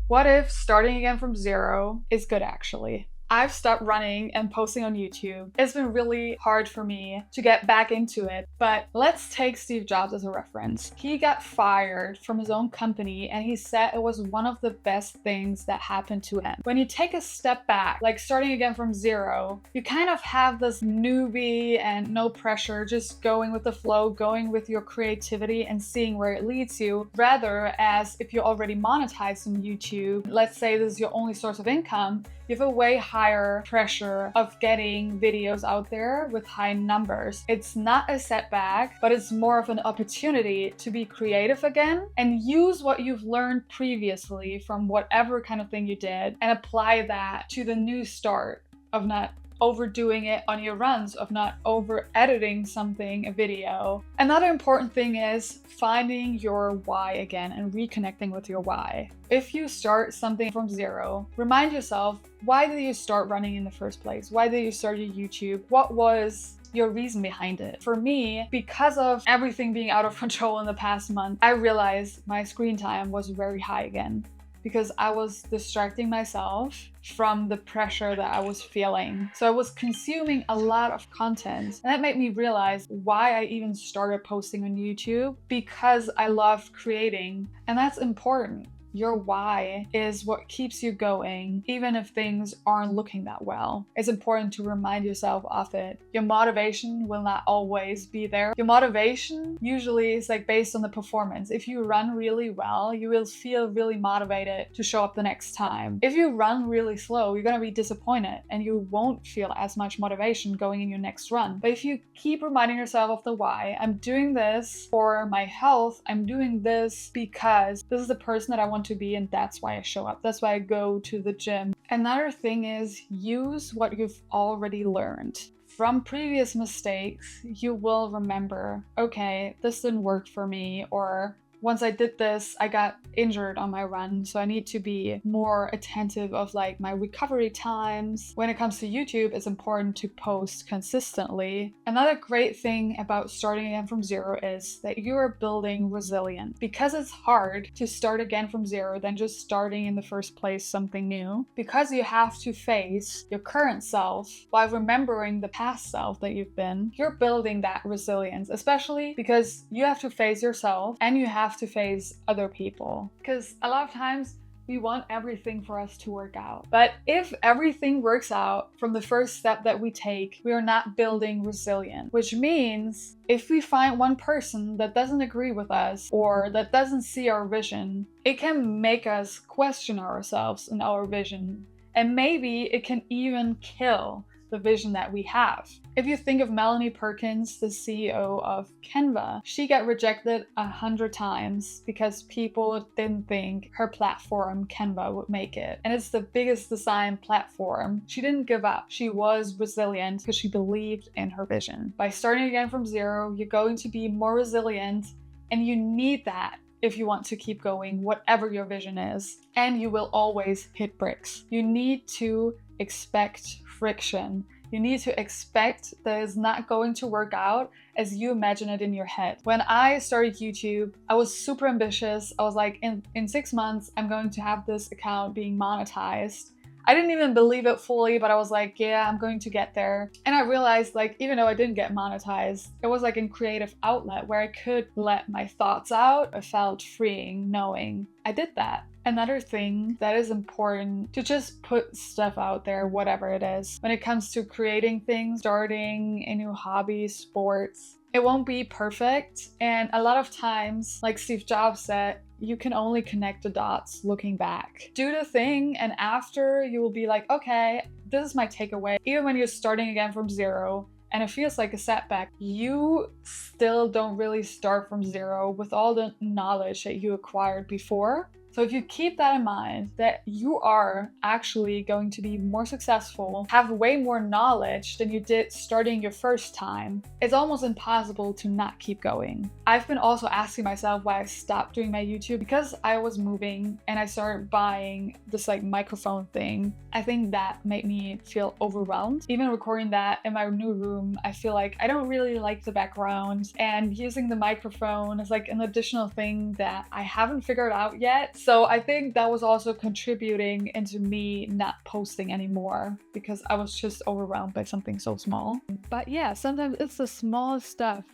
What if starting again from zero is good actually? I've stopped running and posting on YouTube. It's been really hard for me to get back into it, but let's take Steve Jobs as a reference. He got fired from his own company and he said it was one of the best things that happened to him. When you take a step back, like starting again from zero, you kind of have this newbie and no pressure, just going with the flow, going with your creativity and seeing where it leads you, rather as if you're already monetized on YouTube, let's say this is your only source of income, you have a way higher pressure of getting videos out there with high numbers. It's not a setback, but it's more of an opportunity to be creative again and use what you've learned previously from whatever kind of thing you did and apply that to the new start of not overdoing it on your runs, of not over editing a video. Another important thing is finding your why again and reconnecting with your why. If you start something from zero, remind yourself, why did you start running in the first place? Why did you start your YouTube? What was your reason behind it? For me, because of everything being out of control in the past month, I realized my screen time was very high again, because I was distracting myself from the pressure that I was feeling. So I was consuming a lot of content, and that made me realize why I even started posting on YouTube, because I love creating, and that's important. Your why is what keeps you going, even if things aren't looking that well. It's important to remind yourself of it. Your motivation will not always be there. Your motivation usually is based on the performance. If you run really well, you will feel really motivated to show up the next time. If you run really slow, you're gonna be disappointed and you won't feel as much motivation going in your next run. But if you keep reminding yourself of the why, I'm doing this for my health, I'm doing this because this is the person that I want to be, and that's why I show up. That's why I go to the gym. Another thing is use what you've already learned. From previous mistakes, you will remember, okay, this didn't work for me, or once I did this, I got injured on my run, so I need to be more attentive of my recovery times. When it comes to YouTube, it's important to post consistently. Another great thing about starting again from zero is that you are building resilience. Because it's hard to start again from zero than just starting in the first place something new. Because you have to face your current self while remembering the past self that you've been, you're building that resilience, especially because you have to face yourself and you have to face other people. Because a lot of times we want everything for us to work out. But if everything works out from the first step that we take, we are not building resilience. Which means if we find one person that doesn't agree with us or that doesn't see our vision, it can make us question ourselves and our vision. And maybe it can even kill the vision that we have. If you think of Melanie Perkins, the CEO of Canva, she got rejected 100 times because people didn't think her platform, Canva, would make it. And it's the biggest design platform. She didn't give up. She was resilient because she believed in her vision. By starting again from zero, you're going to be more resilient, and you need that if you want to keep going, whatever your vision is. And you will always hit bricks. You need to expect friction. You need to expect that it's not going to work out as you imagine it in your head. When I started YouTube, I was super ambitious. I was like, in 6 months, I'm going to have this account being monetized. I didn't even believe it fully, but I was like, yeah, I'm going to get there. And I realized even though I didn't get monetized, it was a creative outlet where I could let my thoughts out. It felt freeing knowing I did that. Another thing that is important to just put stuff out there, whatever it is. When it comes to creating things, starting a new hobby, sports, it won't be perfect. And a lot of times, like Steve Jobs said, you can only connect the dots looking back. Do the thing, and after you will be like, okay, this is my takeaway. Even when you're starting again from zero, and it feels like a setback, you still don't really start from zero with all the knowledge that you acquired before. So if you keep that in mind, that you are actually going to be more successful, have way more knowledge than you did starting your first time, it's almost impossible to not keep going. I've been also asking myself why I stopped doing my YouTube, because I was moving and I started buying this microphone thing. I think that made me feel overwhelmed. Even recording that in my new room, I feel like I don't really like the background, and using the microphone is an additional thing that I haven't figured out yet. So I think that was also contributing into me not posting anymore because I was just overwhelmed by something so small. But yeah, sometimes it's the smallest stuff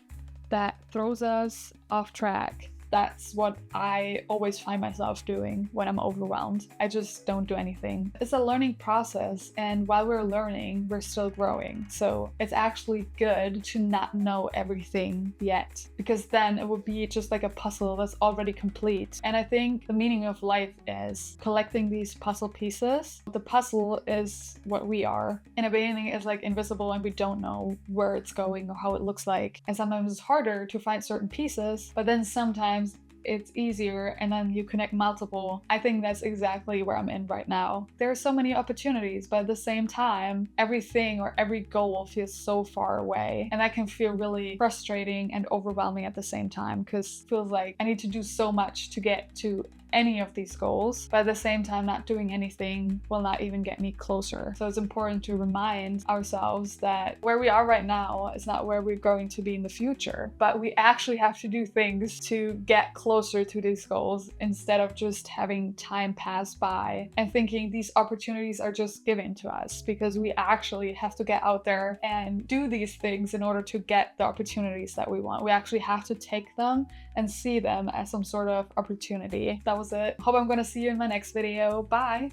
that throws us off track. That's what I always find myself doing when I'm overwhelmed. I just don't do anything. It's a learning process, and while we're learning, we're still growing. So it's actually good to not know everything yet, because then it would be just like a puzzle that's already complete. And I think the meaning of life is collecting these puzzle pieces. The puzzle is what we are. In the beginning, it's like invisible and we don't know where it's going or how it looks like. And sometimes it's harder to find certain pieces, but then sometimes it's easier and then you connect multiple. I think that's exactly where I'm in right now. There are so many opportunities, but at the same time, everything or every goal feels so far away. And that can feel really frustrating and overwhelming at the same time, because it feels like I need to do so much to get to any of these goals, but at the same time, not doing anything will not even get me closer. So it's important to remind ourselves that where we are right now is not where we're going to be in the future, but we actually have to do things to get closer to these goals instead of just having time pass by and thinking these opportunities are just given to us, because we actually have to get out there and do these things in order to get the opportunities that we want. We actually have to take them and see them as some sort of opportunity. That was it. Hope I'm gonna see you in my next video. Bye!